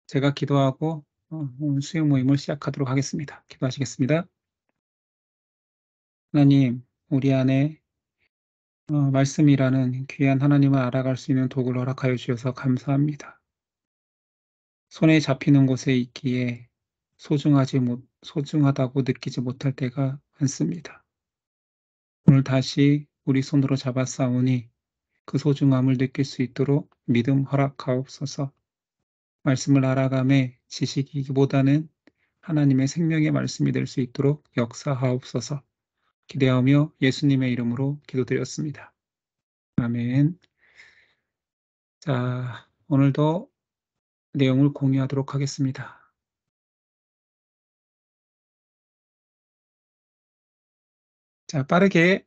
제가 기도하고 오늘 수요 모임을 시작하도록 하겠습니다. 기도하시겠습니다. 하나님, 우리 안에 말씀이라는 귀한 하나님을 알아갈 수 있는 도구를 허락하여 주셔서 감사합니다. 손에 잡히는 곳에 있기에 소중하다고 느끼지 못할 때가 많습니다. 오늘 다시 우리 손으로 잡았사오니 그 소중함을 느낄 수 있도록 믿음 허락하옵소서. 말씀을 알아감에 지식이기보다는 하나님의 생명의 말씀이 될 수 있도록 역사하옵소서. 기대하며 예수님의 이름으로 기도드렸습니다. 아멘. 자, 오늘도 내용을 공유하도록 하겠습니다. 자, 빠르게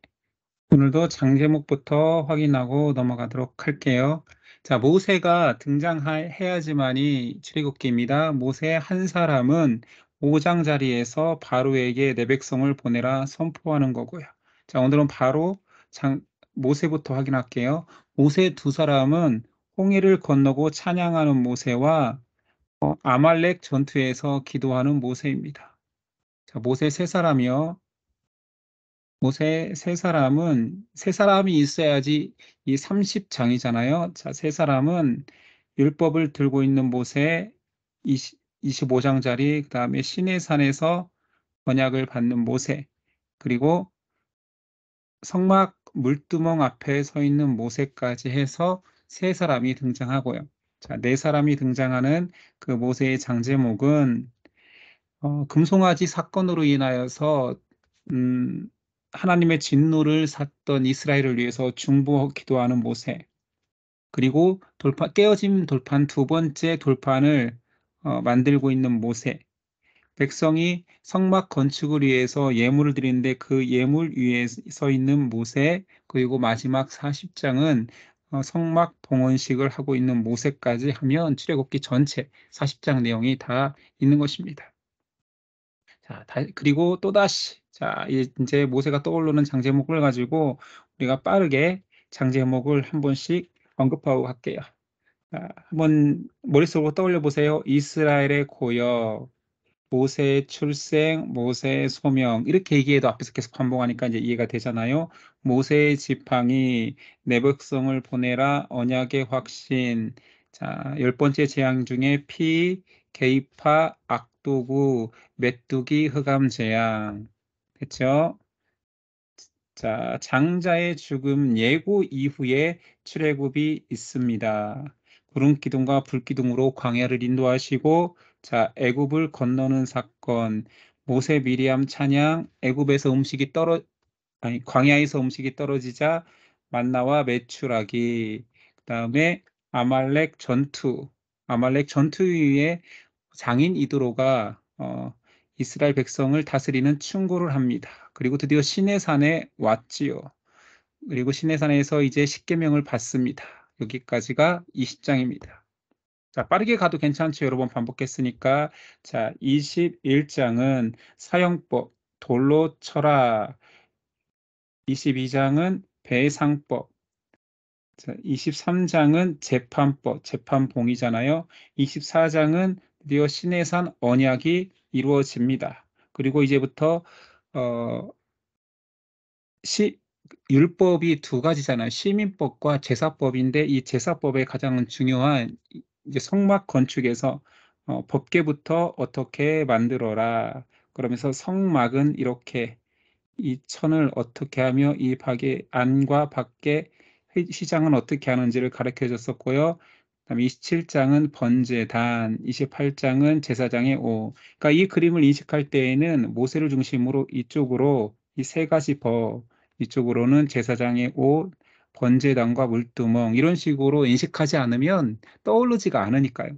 오늘도 장 제목부터 확인하고 넘어가도록 할게요. 자, 모세가 등장해야지만이 출애굽기입니다. 모세 한 사람은 5장 자리에서 바로에게 내 백성을 보내라 선포하는 거고요. 자, 오늘은 바로 모세부터 확인할게요. 모세 두 사람은 홍해를 건너고 찬양하는 모세와 아말렉 전투에서 기도하는 모세입니다. 자, 모세 세 사람이요. 모세 세 사람은 세 사람이 있어야지 이 30장이잖아요. 자, 세 사람은 율법을 들고 있는 모세 25장짜리, 그다음에 시내산에서 언약을 받는 모세, 그리고 성막 물두멍 앞에 서 있는 모세까지 해서 세 사람이 등장하고요. 자, 네 사람이 등장하는 그 모세의 장제목은 금송아지 사건으로 인하여서 하나님의 진노를 샀던 이스라엘을 위해서 중보 기도하는 모세, 그리고 깨어진 돌판 두 번째 돌판을 만들고 있는 모세, 백성이 성막 건축을 위해서 예물을 드리는데 그 예물 위에 서 있는 모세, 그리고 마지막 40장은 성막 봉헌식을 하고 있는 모세까지 하면 출애굽기 전체 40장 내용이 다 있는 것입니다. 자, 그리고 또다시, 자, 이제 모세가 떠오르는 장제목을 가지고 우리가 빠르게 장제목을 한 번씩 언급하고 갈게요. 자, 한번 머릿속으로 떠올려 보세요. 이스라엘의 고역, 모세의 출생, 모세의 소명, 이렇게 얘기해도 앞에서 계속 반복하니까 이제 이해가 되잖아요. 모세의 지팡이, 내 백성을 보내라, 언약의 확신. 자, 10번째 재앙 중에 피, 계이파, 악도구, 메뚜기, 흑암 재앙. 됐죠? 자, 장자의 죽음 예고 이후에 출애굽이 있습니다. 구름 기둥과 불 기둥으로 광야를 인도하시고, 자, 애굽을 건너는 사건, 모세 미리암 찬양, 애굽에서 광야에서 음식이 떨어지자 만나와 메추라기, 그다음에 아말렉 전투 이후에 장인 이드로가 이스라엘 백성을 다스리는 충고를 합니다. 그리고 드디어 시내산에 왔지요. 그리고 시내산에서 이제 십계명을 받습니다. 여기까지가 20장입니다. 자, 빠르게 가도 괜찮죠? 여러 번 반복했으니까. 자, 21장은 사형법, 돌로 쳐라. 22장은 배상법. 자, 23장은 재판법, 재판봉이잖아요. 24장은 드디어 시내산 언약이 이루어집니다. 그리고 이제부터 어, 율법이 두 가지잖아요. 시민법과 제사법인데 이 제사법의 가장 중요한 이제 성막 건축에서 법궤부터 어떻게 만들어라. 그러면서 성막은 이렇게 이 천을 어떻게 하며 이 밖에 안과 밖에 휘장은 어떻게 하는지를 가르쳐 줬었고요. 그다음에 27장은 번제단, 28장은 제사장의 옷. 그러니까 이 그림을 인식할 때에는 모세를 중심으로 이쪽으로 이 세 가지 법, 이쪽으로는 제사장의 옷, 번제단과 물두멍 이런 식으로 인식하지 않으면 떠오르지가 않으니까요.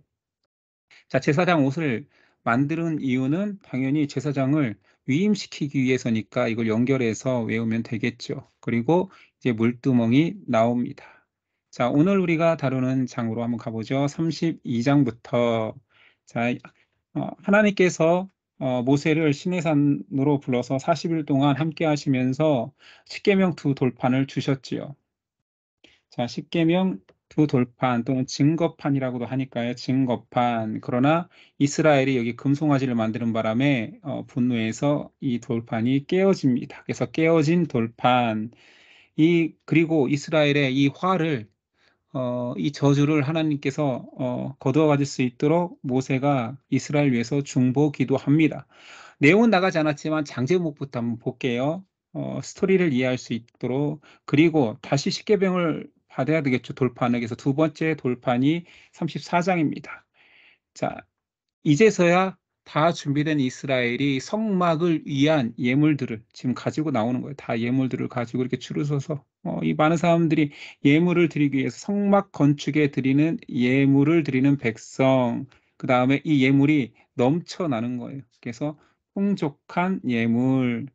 자, 제사장 옷을 만드는 이유는 당연히 제사장을 위임시키기 위해서니까 이걸 연결해서 외우면 되겠죠. 그리고 이제 물두멍이 나옵니다. 자, 오늘 우리가 다루는 장으로 한번 가보죠. 32장부터. 자, 하나님께서 모세를 시내산으로 불러서 40일 동안 함께 하시면서 십계명 두 돌판을 주셨지요. 자, 십계명 두 돌판 또는 증거판이라고도 하니까요. 증거판. 그러나 이스라엘이 여기 금송아지를 만드는 바람에 분노해서 이 돌판이 깨어집니다. 그래서 깨어진 돌판. 그리고 이스라엘의 이 화를 이 저주를 하나님께서 거두어 가질 수 있도록 모세가 이스라엘 위해서 중보 기도합니다. 내용은 나가지 않았지만 장제목부터 한번 볼게요. 스토리를 이해할 수 있도록. 그리고 다시 십계명을 받아야 되겠죠. 돌판을. 그래서 두 번째 돌판이 34장입니다. 자, 이제서야 다 준비된 이스라엘이 성막을 위한 예물들을 지금 가지고 나오는 거예요. 다 예물들을 가지고 이렇게 줄을 서서 이 많은 사람들이 예물을 드리기 위해서 성막 건축에 드리는 예물을 드리는 백성. 그 다음에 이 예물이 넘쳐나는 거예요. 그래서 풍족한 예물.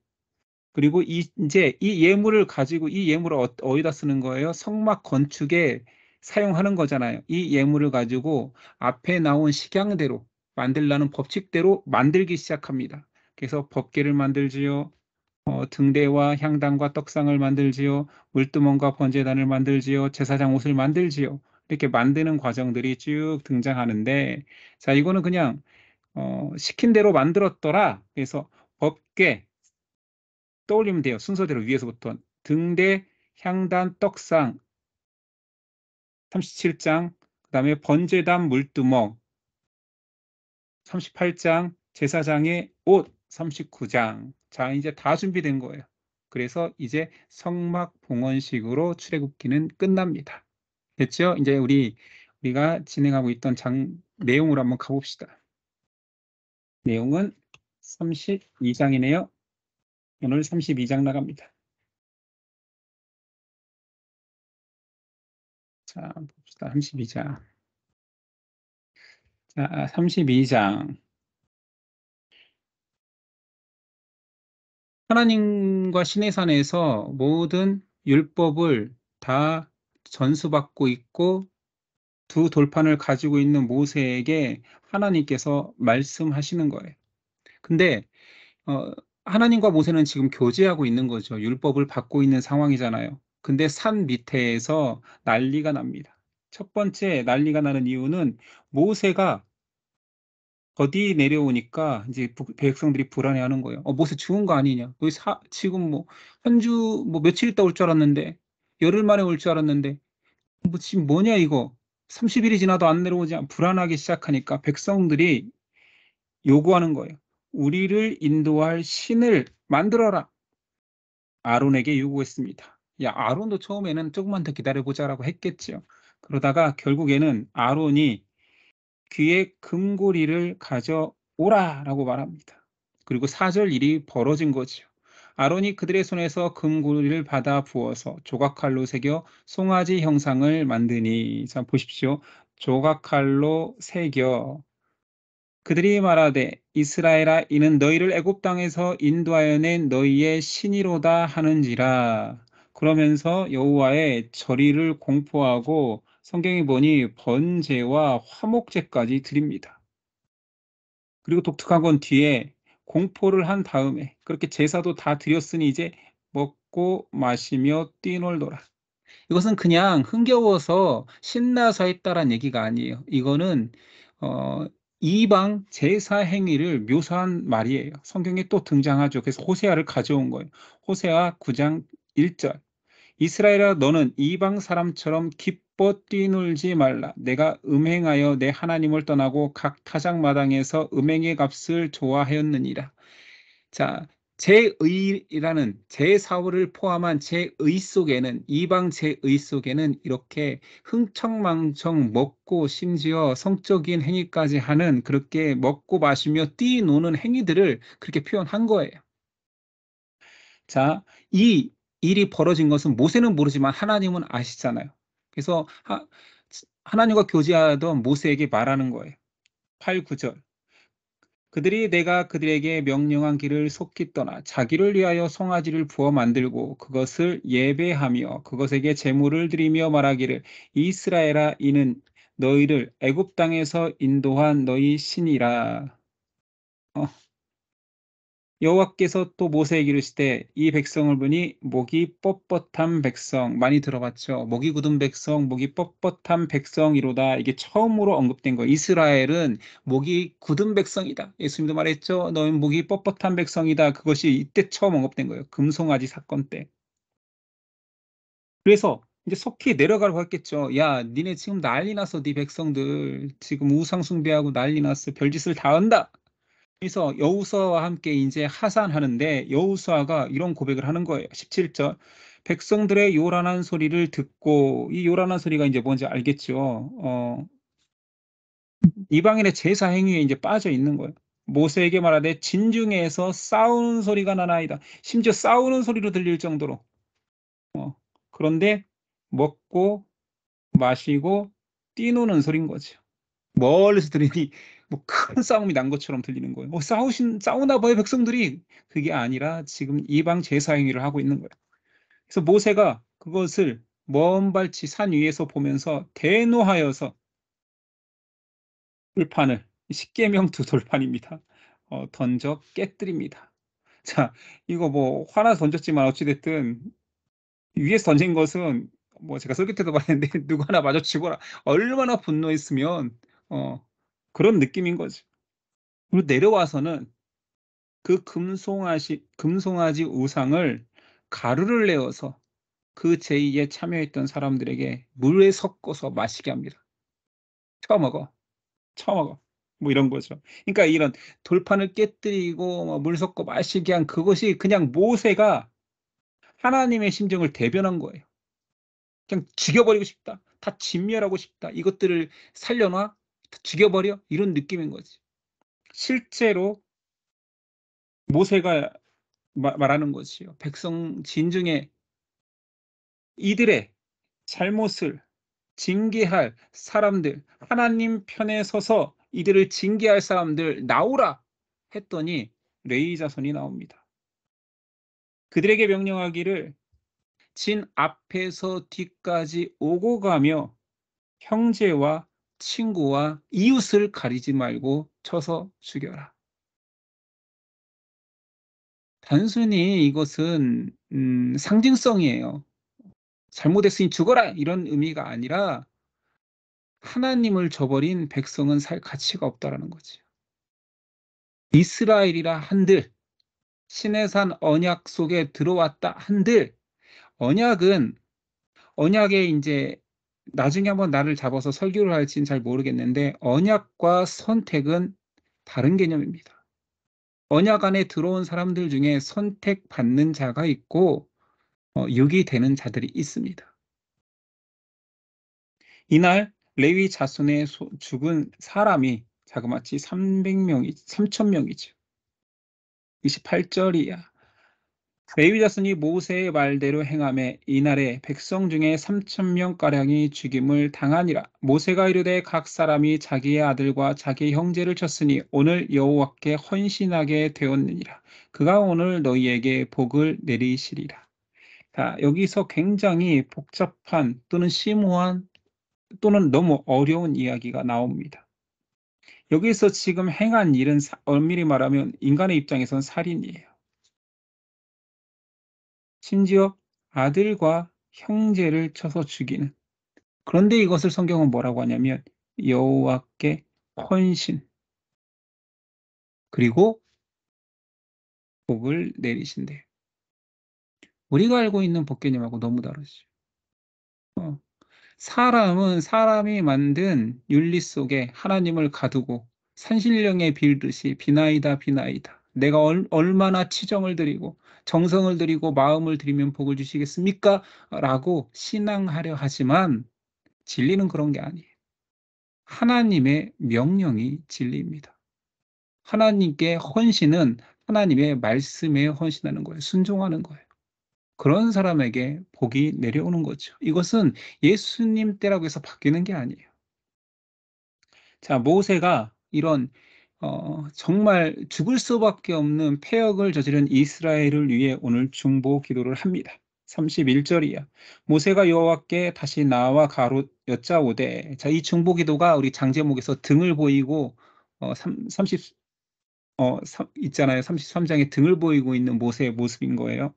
그리고 이제 이 예물을 가지고 이 예물을 어디다 쓰는 거예요? 성막 건축에 사용하는 거잖아요. 이 예물을 가지고 앞에 나온 식양대로 만들라는 법칙대로 만들기 시작합니다. 그래서 법궤를 만들지요. 등대와 향단과 떡상을 만들지요. 물두멍과 번제단을 만들지요. 제사장 옷을 만들지요. 이렇게 만드는 과정들이 쭉 등장하는데, 자, 이거는 그냥 시킨 대로 만들었더라. 그래서 법궤 떠올리면 돼요. 순서대로 위에서부터. 등대, 향단, 떡상 37장, 그 다음에 번제단 물두멍 38장, 제사장의 옷 39장. 자, 이제 다 준비된 거예요. 그래서 이제 성막 봉헌식으로 출애굽기는 끝납니다. 됐죠? 이제 우리가 진행하고 있던 내용으로 한번 가봅시다. 내용은 32장이네요. 오늘 32장 나갑니다. 자, 봅시다. 32장. 자, 32장. 하나님과 시내산에서 모든 율법을 다 전수받고 있고 두 돌판을 가지고 있는 모세에게 하나님께서 말씀하시는 거예요. 근데 어, 하나님과 모세는 지금 교제하고 있는 거죠. 율법을 받고 있는 상황이잖아요. 근데 산 밑에서 난리가 납니다. 첫 번째 난리가 나는 이유는 모세가 더디 내려오니까 이제 백성들이 불안해하는 거예요. 모세 죽은 거 아니냐? 여기 지금 뭐 한 주 뭐 며칠 있다 올 줄 알았는데 열흘 만에 올 줄 알았는데 뭐 지금 뭐냐 이거 30일이 지나도 안 내려오지 불안하기 시작하니까 백성들이 요구하는 거예요. 우리를 인도할 신을 만들어라. 아론에게 요구했습니다. 야, 아론도 처음에는 조금만 더 기다려보자라고 했겠죠. 그러다가 결국에는 아론이 귀에 금고리를 가져오라라고 말합니다. 그리고 4절 일이 벌어진 거죠. 아론이 그들의 손에서 금고리를 받아 부어서 조각칼로 새겨 송아지 형상을 만드니. 자, 보십시오. 조각칼로 새겨. 그들이 말하되 이스라엘아 이는 너희를 애굽 땅에서 인도하여 낸 너희의 신이로다 하는지라. 그러면서 여호와의 절의를 공포하고 성경에 보니 번제와 화목제까지 드립니다. 그리고 독특한 건 뒤에 공포를 한 다음에 그렇게 제사도 다 드렸으니 이제 먹고 마시며 뛰놀더라. 이것은 그냥 흥겨워서 신나서 했다란 얘기가 아니에요. 이거는 어, 이방 제사 행위를 묘사한 말이에요. 성경에 또 등장하죠. 그래서 호세아를 가져온 거예요. 호세아 9장 1절. 이스라엘아 너는 이방 사람처럼 기뻐 뛰놀지 말라. 내가 음행하여 내 하나님을 떠나고 각 타작 마당에서 음행의 값을 좋아하였느니라. 자, 제의라는 제사월을 포함한 제의 속에는 이방 제의 속에는 이렇게 흥청망청 먹고 심지어 성적인 행위까지 하는 그렇게 먹고 마시며 뛰노는 행위들을 그렇게 표현한 거예요. 자, 이 일이 벌어진 것은 모세는 모르지만 하나님은 아시잖아요. 그래서 하나님과 교제하던 모세에게 말하는 거예요. 8, 9절. 그들이 내가 그들에게 명령한 길을 속히 떠나 자기를 위하여 송아지를 부어 만들고 그것을 예배하며 그것에게 제물을 드리며 말하기를 이스라엘아 이는 너희를 애굽 땅에서 인도한 너희 신이라. 어, 여호와께서 또 모세에게 이르시되 이 백성을 보니 목이 뻣뻣한 백성 많이 들어봤죠. 목이 굳은 백성, 목이 뻣뻣한 백성이로다. 이게 처음으로 언급된 거예요. 이스라엘은 목이 굳은 백성이다. 예수님도 말했죠. 너희 목이 뻣뻣한 백성이다. 그것이 이때 처음 언급된 거예요. 금송아지 사건 때. 그래서 이제 속히 내려가라고 했겠죠. 야, 니네 지금 난리 났어. 네 백성들 지금 우상 숭배하고 난리 났어. 별짓을 다 한다. 그래서 여호수아와 함께 이제 하산하는데 여호수아가 이런 고백을 하는 거예요. 17절. 백성들의 요란한 소리를 듣고 이 요란한 소리가 이제 뭔지 알겠죠. 이방인의 제사 행위에 이제 빠져 있는 거예요. 모세에게 말하되 진중에서 싸우는 소리가 나나이다. 심지어 싸우는 소리로 들릴 정도로. 그런데 먹고 마시고 뛰노는 소린 거죠. 멀리서 들으니 뭐 큰 싸움이 난 것처럼 들리는 거예요. 싸우나 봐요, 백성들이. 그게 아니라 지금 이방 제사 행위를 하고 있는 거예요. 그래서 모세가 그것을 먼 발치 산 위에서 보면서 대노하여서 돌판을 십계명 두 돌판입니다. 던져 깨뜨립니다. 자, 이거 뭐 화나 던졌지만 어찌 됐든 위에서 던진 것은 뭐 제가 설교 때도 말했는데 누구 하나 맞아 죽어라. 얼마나 분노했으면 그런 느낌인 거죠. 그리고 내려와서는 그 금송아지 우상을 가루를 내어서 그 제의에 참여했던 사람들에게 물에 섞어서 마시게 합니다. "처먹어. 처먹어." 뭐 이런 거죠. 그러니까 이런 돌판을 깨뜨리고 뭐 물 섞어 마시게 한 그것이 그냥 모세가 하나님의 심정을 대변한 거예요. 그냥 "죽여버리고 싶다. 다 진멸하고 싶다. 이것들을 살려 놔. 다 죽여버려." 이런 느낌인 거지. 실제로 모세가 말하는 것이요. 백성 진중에 이들의 잘못을 징계할 사람들, 하나님 편에 서서 이들을 징계할 사람들 나오라 했더니 레위 자손이 나옵니다. 그들에게 명령하기를 진 앞에서 뒤까지 오고 가며 형제와 친구와 이웃을 가리지 말고 쳐서 죽여라. 단순히 이것은 상징성이에요. 잘못했으니 죽어라 이런 의미가 아니라 하나님을 저버린 백성은 살 가치가 없다라는 거지요. 이스라엘이라 한들 시내산 언약 속에 들어왔다 한들 언약은 언약에 인제 나중에 한번 날을 잡아서 설교를 할지는 잘 모르겠는데 언약과 선택은 다른 개념입니다. 언약 안에 들어온 사람들 중에 선택받는 자가 있고 육이 되는 자들이 있습니다. 이날 레위 자손의 죽은 사람이 자그마치 3,000명이죠. 28절이야. 레위 자손이 모세의 말대로 행하매 이날에 백성 중에 3,000명가량이 죽임을 당하니라. 모세가 이르되 각 사람이 자기의 아들과 자기의 형제를 쳤으니 오늘 여호와께 헌신하게 되었느니라. 그가 오늘 너희에게 복을 내리시리라. 자, 여기서 굉장히 복잡한 또는 심오한 또는 너무 어려운 이야기가 나옵니다. 여기서 지금 행한 일은 엄밀히 말하면 인간의 입장에선 살인이에요. 심지어 아들과 형제를 쳐서 죽이는. 그런데 이것을 성경은 뭐라고 하냐면 여호와께 헌신 그리고 복을 내리신대요. 우리가 알고 있는 복 개념하고 너무 다르죠. 어. 사람은 사람이 만든 윤리 속에 하나님을 가두고 산신령에 빌듯이 비나이다 비나이다. 내가 얼마나 치정을 드리고 정성을 들이고 마음을 들이면 복을 주시겠습니까? 라고 신앙하려 하지만 진리는 그런 게 아니에요. 하나님의 명령이 진리입니다. 하나님께 헌신은 하나님의 말씀에 헌신하는 거예요. 순종하는 거예요. 그런 사람에게 복이 내려오는 거죠. 이것은 예수님 때라고 해서 바뀌는 게 아니에요. 자, 모세가 이런 정말 죽을 수밖에 없는 패역을 저지른 이스라엘을 위해 오늘 중보 기도를 합니다. 31절이야. 모세가 여호와께 다시 나와 가롯 여짜오되. 자, 이 중보 기도가 우리 장제목에서 등을 보이고 30 있잖아요. 33장에 등을 보이고 있는 모세의 모습인 거예요.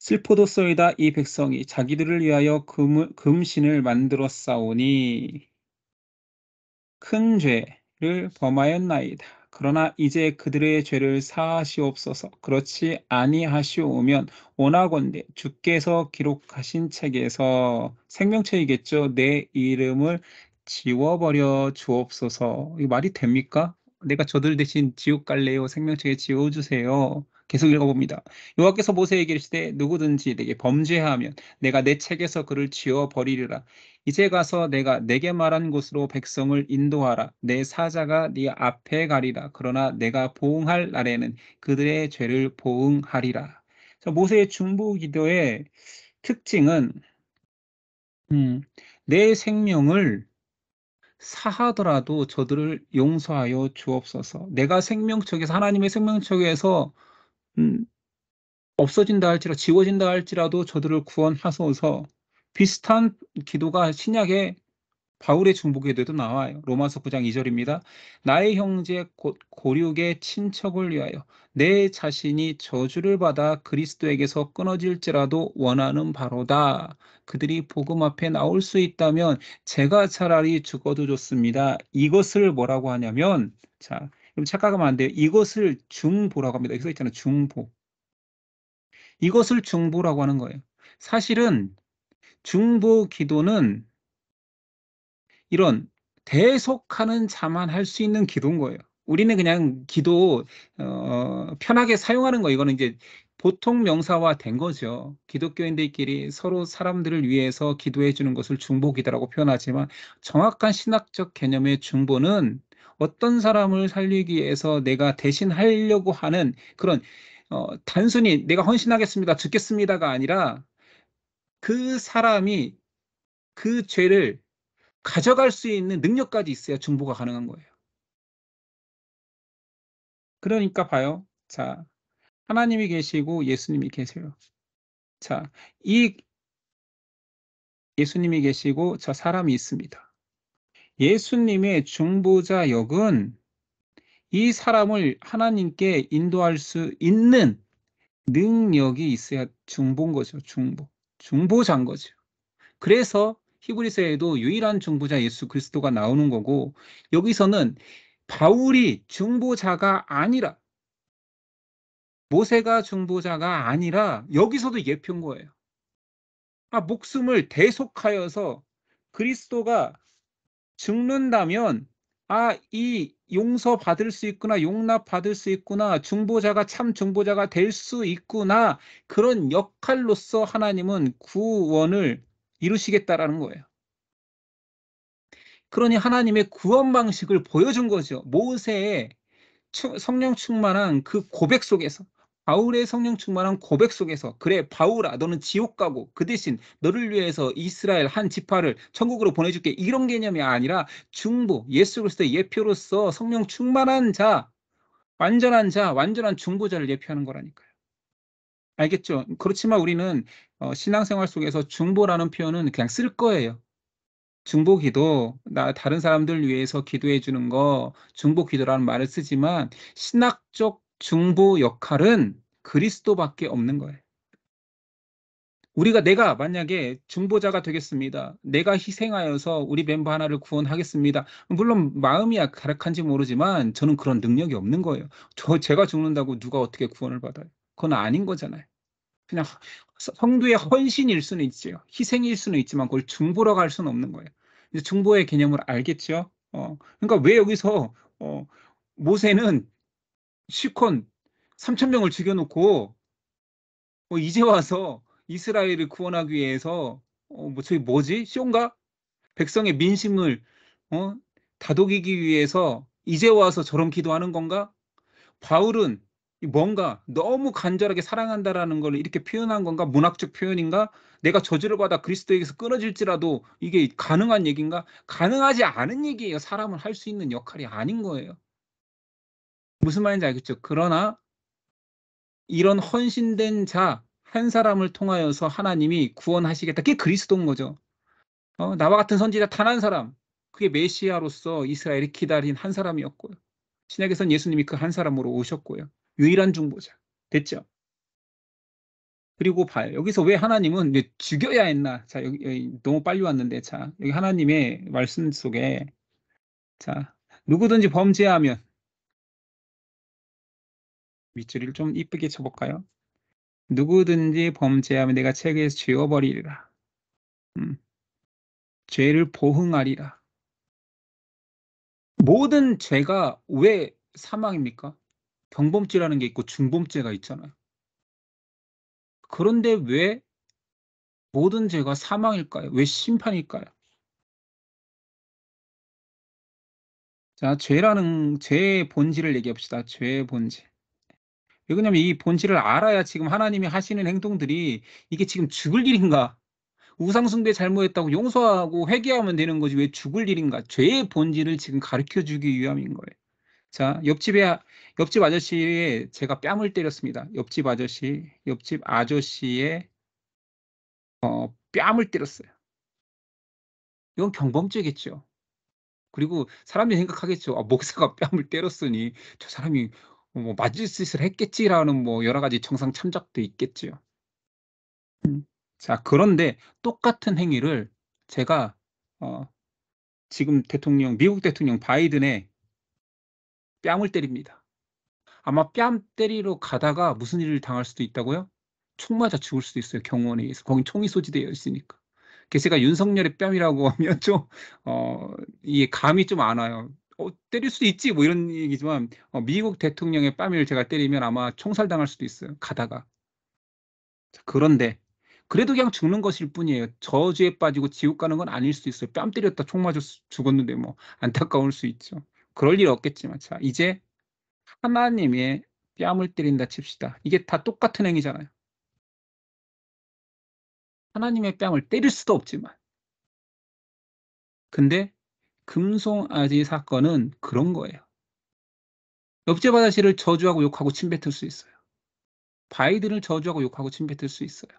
슬프도소이다 이 백성이 자기들을 위하여 금신을 만들었사오니 큰 죄를 범하였나이다. 그러나 이제 그들의 죄를 사하시옵소서. 그렇지 아니하시오면 원하건대 주께서 기록하신 책에서 생명책이겠죠. 내 이름을 지워버려 주옵소서. 이 말이 됩니까? 내가 저들 대신 지옥 갈래요. 생명책에 지워주세요. 계속 읽어봅니다. 여호와께서 모세에게 이르시되 누구든지 내게 범죄하면 내가 내 책에서 그를 지워버리리라. 이제 가서 내가 내게 말한 곳으로 백성을 인도하라. 내 사자가 네 앞에 가리라. 그러나 내가 보응할 날에는 그들의 죄를 보응하리라. 모세의 중보 기도의 특징은 내 생명을 사하더라도 저들을 용서하여 주옵소서. 내가 생명책에서 하나님의 생명책에서 음, 없어진다 할지라도 지워진다 할지라도 저들을 구원하소서. 비슷한 기도가 신약에 바울의 중보기도에도 나와요. 로마서 9장 2절입니다. 나의 형제 곧 고륙의 친척을 위하여 내 자신이 저주를 받아 그리스도에게서 끊어질지라도 원하는 바로다. 그들이 복음 앞에 나올 수 있다면 제가 차라리 죽어도 좋습니다. 이것을 뭐라고 하냐면, 자, 그럼 착각하면 안 돼요. 이것을 중보라고 합니다. 여기 써 있잖아요. 중보. 이것을 중보라고 하는 거예요. 사실은 중보 기도는 이런 대속하는 자만 할 수 있는 기도인 거예요. 우리는 그냥 기도 편하게 사용하는 거예요. 이거는 이제 보통 명사화 된 거죠. 기독교인들끼리 서로 사람들을 위해서 기도해 주는 것을 중보기도라고 표현하지만 정확한 신학적 개념의 중보는 어떤 사람을 살리기 위해서 내가 대신 하려고 하는 그런 단순히 내가 헌신하겠습니다, 죽겠습니다가 아니라 그 사람이 그 죄를 가져갈 수 있는 능력까지 있어야 중보가 가능한 거예요. 그러니까 봐요. 자, 하나님이 계시고 예수님이 계세요. 자, 이 예수님이 계시고 저 사람이 있습니다. 예수님의 중보자 역은 이 사람을 하나님께 인도할 수 있는 능력이 있어야 중보인 거죠. 중보자인 거죠. 그래서 히브리서에도 유일한 중보자 예수 그리스도가 나오는 거고, 여기서는 바울이 중보자가 아니라, 모세가 중보자가 아니라 여기서도 예표인 거예요. 목숨을 대속하여서 그리스도가 죽는다면 이 용서받을 수 있구나, 용납받을 수 있구나, 중보자가 참 중보자가 될 수 있구나, 그런 역할로서 하나님은 구원을 이루시겠다라는 거예요. 그러니 하나님의 구원 방식을 보여준 거죠. 모세의 성령 충만한 그 고백 속에서, 바울의 성령 충만한 고백 속에서, 그래 바울아 너는 지옥 가고 그 대신 너를 위해서 이스라엘 한 지파를 천국으로 보내줄게, 이런 개념이 아니라 중보, 예수 그리스도의 예표로서 성령 충만한 자, 완전한 중보자를 예표하는 거라니까요. 알겠죠? 그렇지만 우리는 신앙생활 속에서 중보라는 표현은 그냥 쓸 거예요. 중보기도, 다른 사람들 위해서 기도해 주는 거 중보기도라는 말을 쓰지만 신학적 중보 역할은 그리스도밖에 없는 거예요. 내가 만약에 중보자가 되겠습니다. 내가 희생하여서 우리 멤버 하나를 구원하겠습니다. 물론 마음이야 가락한지 모르지만 저는 그런 능력이 없는 거예요. 제가 죽는다고 누가 어떻게 구원을 받아요? 그건 아닌 거잖아요. 그냥 성도의 헌신일 수는 있죠. 희생일 수는 있지만 그걸 중보라고 할 수는 없는 거예요. 이제 중보의 개념을 알겠죠? 그러니까 왜 여기서 모세는 시콘 3천 명을 죽여놓고 이제 와서 이스라엘을 구원하기 위해서 저기 뭐지? 쇼인가? 백성의 민심을 어? 다독이기 위해서 이제 와서 저런 기도하는 건가? 바울은 뭔가 너무 간절하게 사랑한다라는 걸 이렇게 표현한 건가? 문학적 표현인가? 내가 저주를 받아 그리스도에게서 끊어질지라도 이게 가능한 얘기인가? 가능하지 않은 얘기예요. 사람은 할 수 있는 역할이 아닌 거예요. 무슨 말인지 알겠죠? 그러나 이런 헌신된 자 한 사람을 통하여서 하나님이 구원하시겠다. 그게 그리스도인 거죠. 나와 같은 선지자 단 한 사람, 그게 메시아로서 이스라엘이 기다린 한 사람이었고요. 신약에선 예수님이 그 한 사람으로 오셨고요. 유일한 중보자. 됐죠? 그리고 봐요. 여기서 왜 하나님은 이제 죽여야 했나? 자, 여기 너무 빨리 왔는데, 자, 여기 하나님의 말씀 속에, 자, 누구든지 범죄하면, 밑줄을 좀 이쁘게 쳐볼까요? 누구든지 범죄하면 내가 책에서 지워버리리라. 음, 죄를 보응하리라. 모든 죄가 왜 사망입니까? 경범죄라는 게 있고 중범죄가 있잖아요. 그런데 왜 모든 죄가 사망일까요? 왜 심판일까요? 자, 죄의 본질을 얘기해 봅시다. 죄의 본질. 왜냐면 이 본질을 알아야 지금 하나님이 하시는 행동들이 이게 지금 죽을 일인가? 우상숭배 잘못했다고 용서하고 회개하면 되는 거지 왜 죽을 일인가? 죄의 본질을 지금 가르쳐 주기 위함인 거예요. 자, 옆집 아저씨의 제가 뺨을 때렸습니다. 옆집 아저씨의 뺨을 때렸어요. 이건 경범죄겠죠. 그리고 사람들이 생각하겠죠. 아, 목사가 뺨을 때렸으니 저 사람이 뭐 맞을 짓을 했겠지라는 뭐 여러 가지 정상 참작도 있겠지요. 자, 그런데 똑같은 행위를 제가 어, 지금 미국 대통령 바이든의 뺨을 때립니다. 아마 뺨 때리러 가다가 무슨 일을 당할 수도 있다고요? 총 맞아 죽을 수도 있어요. 경호원에 의해서. 거긴 총이 소지되어 있으니까. 그래서 제가 윤석열의 뺨이라고 하면 좀, 이게 감이 좀 안 와요. 때릴 수도 있지, 뭐 이런 얘기지만, 미국 대통령의 뺨을 제가 때리면 아마 총살 당할 수도 있어요. 가다가. 자, 그런데, 그래도 그냥 죽는 것일 뿐이에요. 저주에 빠지고 지옥 가는 건 아닐 수도 있어요. 뺨 때렸다 총 맞아 죽었는데 뭐, 안타까울 수 있죠. 그럴 일 없겠지만, 자, 이제 하나님의 뺨을 때린다 칩시다. 이게 다 똑같은 행위잖아요. 하나님의 뺨을 때릴 수도 없지만. 근데 금송아지 사건은 그런 거예요. 옆집 아저씨를 저주하고 욕하고 침뱉을 수 있어요. 바이든을 저주하고 욕하고 침뱉을 수 있어요.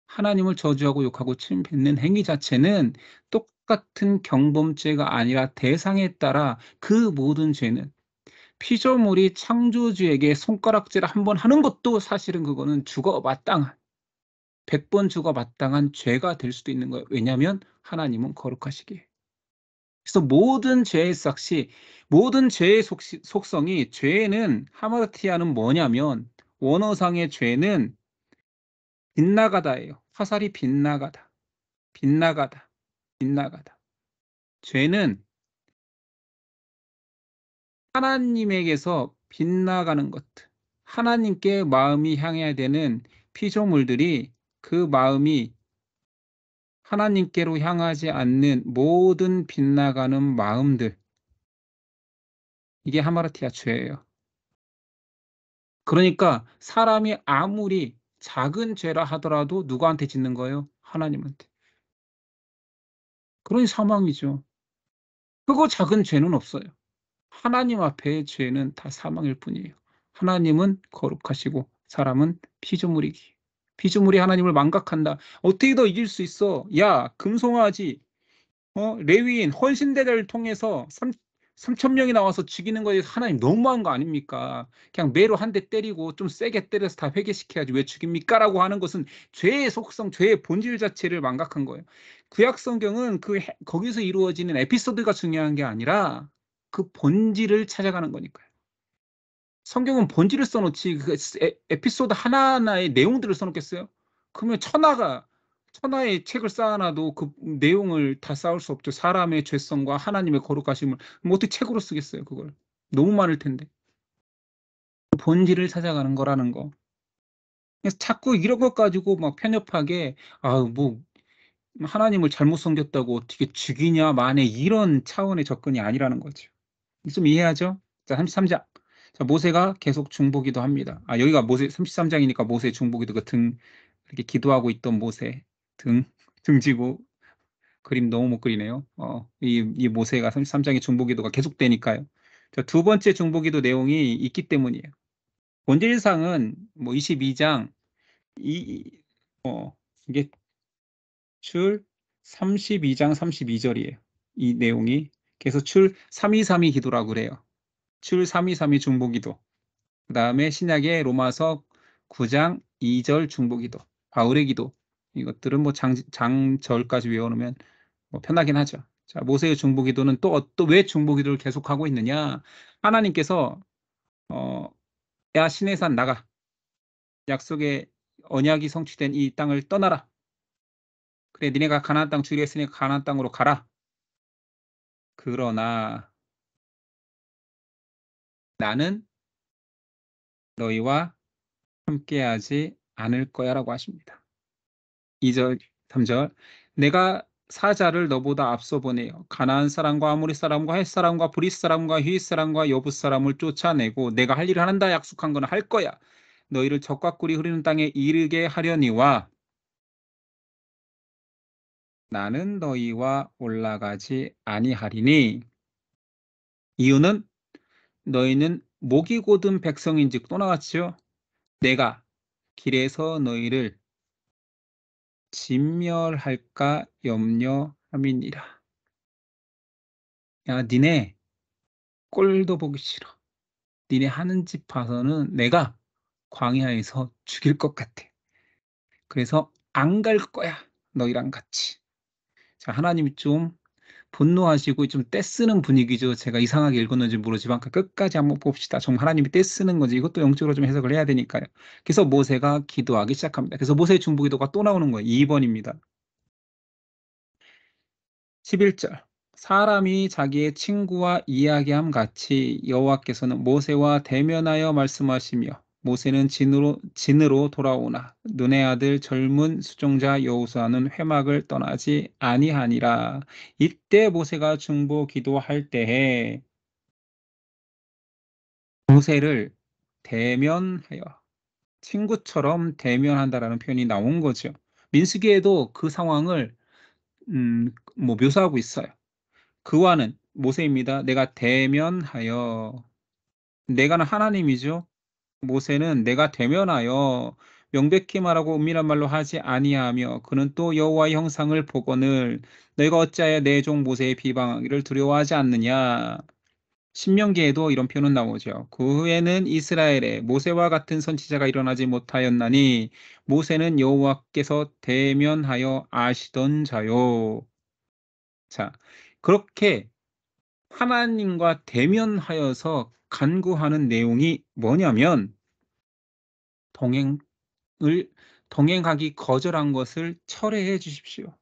하나님을 저주하고 욕하고 침뱉는 행위 자체는 똑같은 경범죄가 아니라 대상에 따라 그 모든 죄는 피조물이 창조주에게 손가락질 한 번 하는 것도 사실은 그거는 죽어 마땅한 100번 죽어 마땅한 죄가 될 수도 있는 거예요. 왜냐하면 하나님은 거룩하시기에. 그래서 모든 죄의 속성이 죄는 하마르티아는 뭐냐면 원어상의 죄는 빗나가다예요. 화살이 빗나가다. 빗나가다. 빗나가다. 죄는 하나님에게서 빗나가는 것들. 하나님께 마음이 향해야 되는 피조물들이 그 마음이 하나님께로 향하지 않는 모든 빗나가는 마음들. 이게 하마르티아 죄예요. 그러니까 사람이 아무리 작은 죄라 하더라도 누구한테 짓는 거예요? 하나님한테. 그러니 사망이죠. 크고 작은 죄는 없어요. 하나님 앞에의 죄는 다 사망일 뿐이에요. 하나님은 거룩하시고 사람은 피조물이기. 피조물이 하나님을 망각한다. 어떻게 더 이길 수 있어? 야, 금송아지, 레위인 헌신대를 통해서 3천 명이 나와서 죽이는 거에 대해서 하나님 너무한 거 아닙니까? 그냥 매로 한 대 때리고 좀 세게 때려서 다 회개시켜야지 왜 죽입니까? 라고 하는 것은 죄의 속성, 죄의 본질 자체를 망각한 거예요. 구약 성경은 거기서 이루어지는 에피소드가 중요한 게 아니라 그 본질을 찾아가는 거니까요. 성경은 본질을 써놓지 에피소드 하나하나의 내용들을 써놓겠어요? 그러면 천하의 책을 쌓아놔도 그 내용을 다 쌓을 수 없죠. 사람의 죄성과 하나님의 거룩하심을 뭐 어떻게 책으로 쓰겠어요, 그걸. 너무 많을 텐데. 본질을 찾아가는 거라는 거. 그래서 자꾸 이런 것 가지고 막 편협하게 뭐 하나님을 잘못 섬겼다고 어떻게 죽이냐 마네 이런 차원의 접근이 아니라는 거죠. 좀 이해하죠? 자, 33장. 자, 모세가 계속 중보기도 합니다. 여기가 모세 33장이니까 모세 중보기도 이렇게 기도하고 있던 모세 등 등지고 그림 너무 못 그리네요. 이 모세가 33장의 중보기도가 계속되니까요. 자, 두 번째 중보기도 내용이 있기 때문이에요. 본질상은 뭐 22장 이게 출 32장 32절이에요. 이 내용이. 그래서 출 323이 기도라고 그래요. 출 323이 중보기도. 그다음에 신약의 로마서 9장 2절 중보기도. 바울의 기도. 이것들은 뭐 장절까지 외워 놓으면 뭐 편하긴 하죠. 자, 모세의 중보기도는 또 왜 중보기도를 계속하고 있느냐? 하나님께서 야 시내산 나가. 약속의 언약이 성취된 이 땅을 떠나라. 그래 니네가 가나안 땅 주기로 했으니까 가나안 땅으로 가라. 그러나 나는 너희와 함께하지 않을 거야라고 하십니다. 2절, 3절. 내가 사자를 너보다 앞서 보내어 가나안 사람과 아모리 사람과 헷 사람과 브릿 사람과 휘 사람과 여부 사람을 쫓아내고 내가 할 일을 한다 약속한 거는 할 거야. 너희를 적과 꿀이 흐르는 땅에 이르게 하려니와 나는 너희와 올라가지 아니하리니 이유는 너희는 목이 곧은 백성인즉 또 나왔지요. 내가 길에서 너희를 진멸할까 염려함이니라. 야 니네 꼴도 보기 싫어. 니네 하는 짓 봐서는 내가 광야에서 죽일 것 같아. 그래서 안 갈 거야. 너희랑 같이. 자, 하나님이 좀 분노하시고 좀 떼쓰는 분위기죠. 제가 이상하게 읽었는지 모르지만 끝까지 한번 봅시다. 정말 하나님이 떼쓰는 건지 이것도 영적으로 좀 해석을 해야 되니까요. 그래서 모세가 기도하기 시작합니다. 그래서 모세의 중보기도가 또 나오는 거예요. 2번입니다. 11절. 사람이 자기의 친구와 이야기함 같이 여호와께서는 모세와 대면하여 말씀하시며 모세는 진으로 돌아오나 눈의 아들 젊은 수종자 여호수아는 회막을 떠나지 아니하니라. 이때 모세가 중보 기도할 때에 모세를 대면하여 친구처럼 대면한다라는 표현이 나온 거죠. 민수기에도 그 상황을 뭐 묘사하고 있어요. 그와는 모세입니다. 내가 대면하여 내가는 하나님이죠. 모세는 내가 대면하여 명백히 말하고 은밀한 말로 하지 아니하며 그는 또 여호와의 형상을 보거늘 너희가 어찌하여 내 종 모세의 비방하기를 두려워하지 않느냐. 신명기에도 이런 표현은 나오죠. 그 후에는 이스라엘에 모세와 같은 선지자가 일어나지 못하였나니 모세는 여호와께서 대면하여 아시던 자요. 자, 그렇게 하나님과 대면하여서 간구하는 내용이 뭐냐면 동행하기 거절한 것을 철회해 주십시오.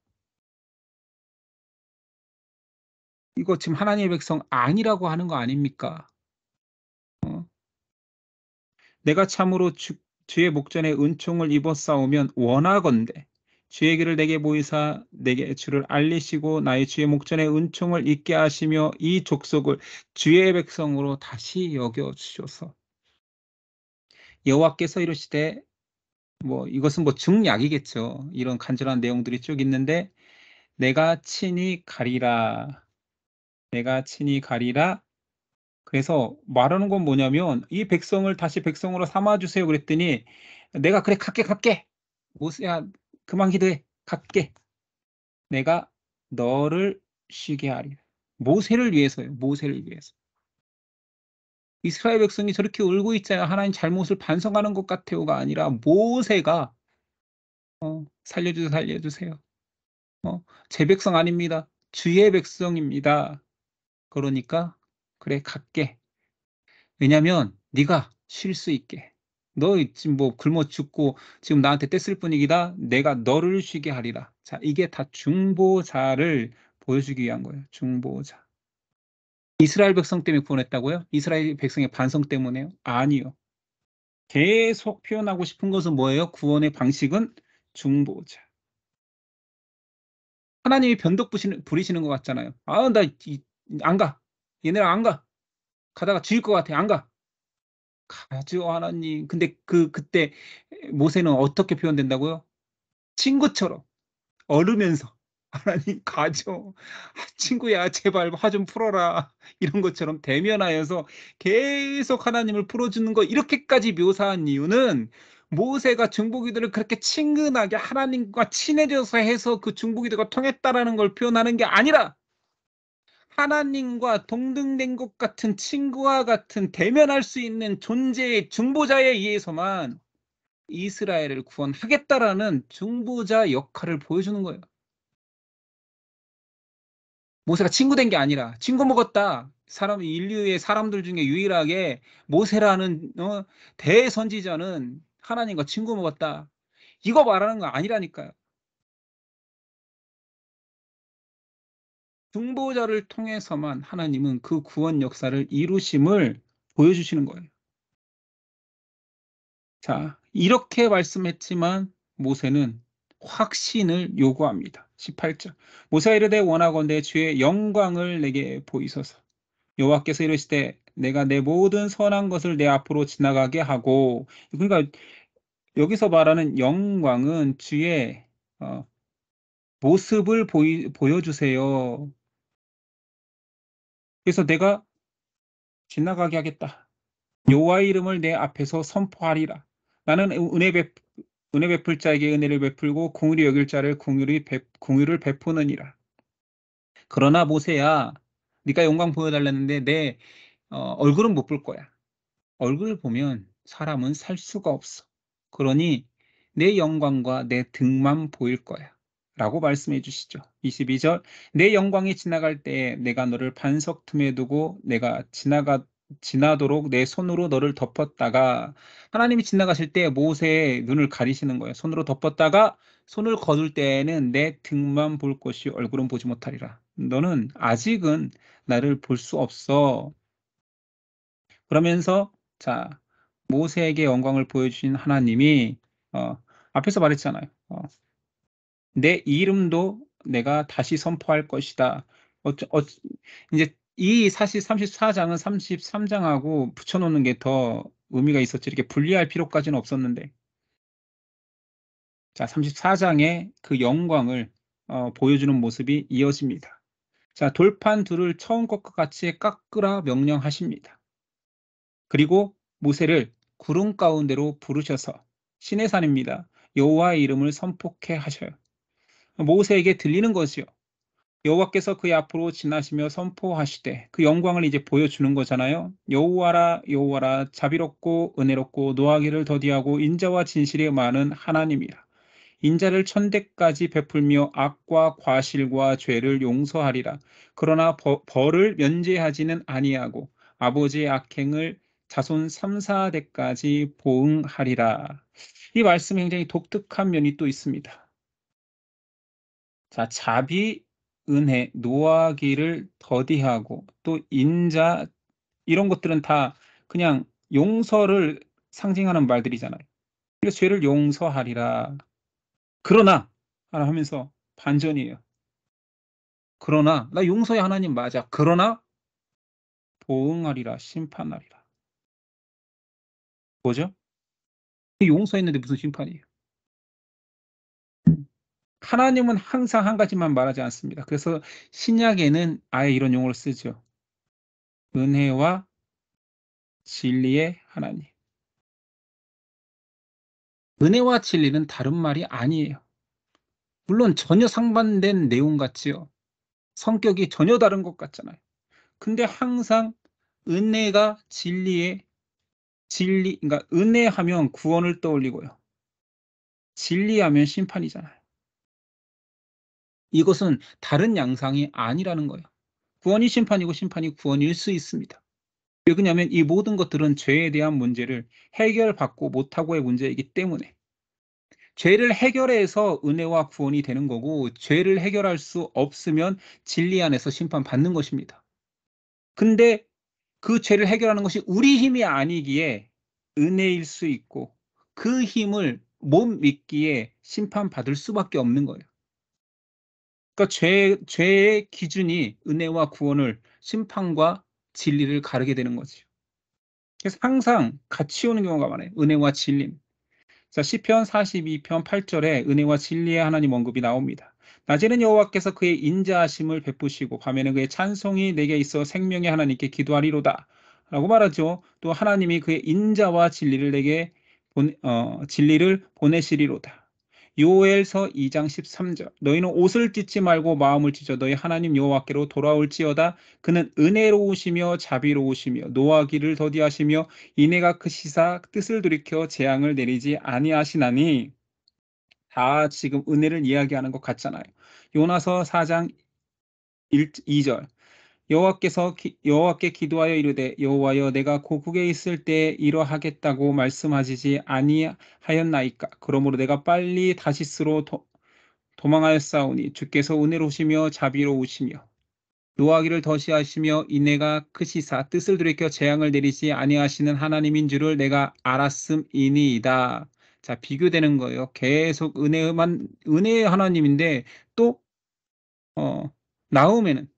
이거 지금 하나님의 백성 아니라고 하는 거 아닙니까? 어? 내가 참으로 주의 목전에 은총을 입어 싸우면 원하건대 주의 길을 내게 보이사 내게 주를 알리시고 나의 주의 목전에 은총을 입게 하시며 이 족속을 주의 백성으로 다시 여겨 주소서. 여호와께서 이르시되 뭐 이것은 뭐 중약이겠죠. 이런 간절한 내용들이 쭉 있는데 내가 친히 가리라. 내가 친히 가리라. 그래서 말하는 건 뭐냐면 이 백성을 다시 백성으로 삼아 주세요 그랬더니 내가 그래 갈게. 모세야 그만 기도해. 갈게. 내가 너를 쉬게 하리라. 모세를 위해서요. 모세를 위해서. 이스라엘 백성이 저렇게 울고 있잖아요. 하나님 잘못을 반성하는 것 같아요가 아니라 모세가 살려주세요. 제 백성 아닙니다. 주의 백성입니다. 그러니까 그래 갈게. 왜냐면 네가 쉴 수 있게. 너 지금 뭐 굶어 죽고 지금 나한테 떼쓸 분위기다. 내가 너를 쉬게 하리라. 자, 이게 다 중보자를 보여주기 위한 거예요. 중보자. 이스라엘 백성 때문에 구원했다고요? 이스라엘 백성의 반성 때문에요? 아니요. 계속 표현하고 싶은 것은 뭐예요? 구원의 방식은 중보자. 하나님이 변덕 부리시는 것 같잖아요. 아, 나 안 가. 얘네랑 안 가. 가다가 죽일 것 같아. 안 가. 가죠, 하나님. 근데 그때 모세는 어떻게 표현된다고요? 친구처럼 얼으면서 하나님 가죠. 친구야 제발 화 좀 풀어라. 이런 것처럼 대면하여서 계속 하나님을 풀어주는 거 이렇게까지 묘사한 이유는 모세가 중보기도를 그렇게 친근하게 하나님과 친해져서 해서 그 중보기도가 통했다라는 걸 표현하는 게 아니라 하나님과 동등된 것 같은 친구와 같은 대면할 수 있는 존재의 중보자에 의해서만 이스라엘을 구원하겠다라는 중보자 역할을 보여주는 거예요. 모세가 친구 된 게 아니라 친구 먹었다. 인류의 사람들 중에 유일하게 모세라는 대선지자는 하나님과 친구 먹었다. 이거 말하는 거 아니라니까요. 중보자를 통해서만 하나님은 그 구원 역사를 이루심을 보여주시는 거예요. 자, 이렇게 말씀했지만 모세는 확신을 요구합니다. 18절. 모세가 이르되 원하건대 주의 영광을 내게 보이소서. 여호와께서 이르시되 내가 내 모든 선한 것을 내 앞으로 지나가게 하고, 그러니까 여기서 말하는 영광은 주의 어, 모습을 보여주세요. 그래서 내가 지나가게 하겠다. 여호와의 이름을 내 앞에서 선포하리라. 나는 은혜 베풀 자에게 은혜를 베풀고 공의를 여길 자를 공의를 베푸느니라. 그러나 모세야, 네가 영광 보여달라는데 내 얼굴은 못 볼 거야. 얼굴을 보면 사람은 살 수가 없어. 그러니 내 영광과 내 등만 보일 거야. 라고 말씀해 주시죠. 22절. 내 영광이 지나갈 때에 내가 너를 반석 틈에 두고 내가 지나도록 내 손으로 너를 덮었다가, 하나님이 지나가실 때 모세의 눈을 가리시는 거예요. 손으로 덮었다가 손을 거둘 때에는 내 등만 볼 것이 얼굴은 보지 못하리라. 너는 아직은 나를 볼 수 없어. 그러면서 자, 모세에게 영광을 보여주신 하나님이 어, 앞에서 말했잖아요. 내 이름도 내가 다시 선포할 것이다. 이제 이 사실 34장은 33장하고 붙여놓는 게 더 의미가 있었지. 이렇게 분리할 필요까지는 없었는데. 자, 34장에 그 영광을 보여주는 모습이 이어집니다. 자, 돌판 둘을 처음 것과 같이 깎으라 명령하십니다. 그리고 모세를 구름 가운데로 부르셔서 신의 산입니다. 여호와의 이름을 선포케 하셔요. 모세에게 들리는 것이요. 여호와께서 그의 앞으로 지나시며 선포하시되 그 영광을 이제 보여주는 거잖아요. 여호와라 여호와라 자비롭고 은혜롭고 노하기를 더디하고 인자와 진실이 많은 하나님이라. 인자를 천대까지 베풀며 악과 과실과 죄를 용서하리라. 그러나 벌을 면제하지는 아니하고 아버지의 악행을 자손 3, 4대까지 보응하리라. 이 말씀이 굉장히 독특한 면이 또 있습니다. 자, 자비, 은혜, 노하기를 더디하고 또 인자, 이런 것들은 다 그냥 용서를 상징하는 말들이잖아요. 그래서 죄를 용서하리라. 그러나 하나 하면서 반전이에요. 그러나 나 용서의 하나님 맞아. 그러나 보응하리라, 심판하리라. 뭐죠? 용서했는데 무슨 심판이에요? 하나님은 항상 한 가지만 말하지 않습니다. 그래서 신약에는 아예 이런 용어를 쓰죠. 은혜와 진리의 하나님. 은혜와 진리는 다른 말이 아니에요. 물론 전혀 상반된 내용 같지요. 성격이 전혀 다른 것 같잖아요. 근데 항상 은혜가 그러니까 은혜하면 구원을 떠올리고요. 진리하면 심판이잖아요. 이것은 다른 양상이 아니라는 거예요. 구원이 심판이고 심판이 구원일 수 있습니다. 왜 그러냐면 이 모든 것들은 죄에 대한 문제를 해결받고 못하고의 문제이기 때문에, 죄를 해결해서 은혜와 구원이 되는 거고 죄를 해결할 수 없으면 진리 안에서 심판받는 것입니다. 근데 그 죄를 해결하는 것이 우리 힘이 아니기에 은혜일 수 있고, 그 힘을 못 믿기에 심판받을 수밖에 없는 거예요. 그러니까 죄의 기준이 은혜와 구원을, 심판과 진리를 가르게 되는 거죠. 그래서 항상 같이 오는 경우가 많아요. 은혜와 진리. 자, 시편 42편 8절에 은혜와 진리의 하나님 언급이 나옵니다. 낮에는 여호와께서 그의 인자하심을 베푸시고 밤에는 그의 찬송이 내게 있어 생명의 하나님께 기도하리로다 라고 말하죠. 또 하나님이 그의 인자와 진리를 진리를 보내시리로다. 요엘서 2장 13절. 너희는 옷을 찢지 말고 마음을 찢어 너희 하나님 여호와께로 돌아올지어다. 그는 은혜로우시며 자비로우시며 노하기를 더디하시며 인애가 크시사 뜻을 돌이켜 재앙을 내리지 아니하시나니. 다 지금 은혜를 이야기하는 것 같잖아요. 요나서 4장 2절. 여호와께 기도하여 이르되 여호와여 내가 고국에 있을 때 이러하겠다고 말씀하시지 아니하였나이까. 그러므로 내가 빨리 다시스로 도망하였사오니 주께서 은혜로우시며 자비로우시며 노하기를 더시하시며 인애가 크시사 뜻을 돌이켜 재앙을 내리지 아니하시는 하나님인 줄을 내가 알았음이니이다. 자, 비교되는 거예요. 계속 은혜의 하나님인데 또 나음에는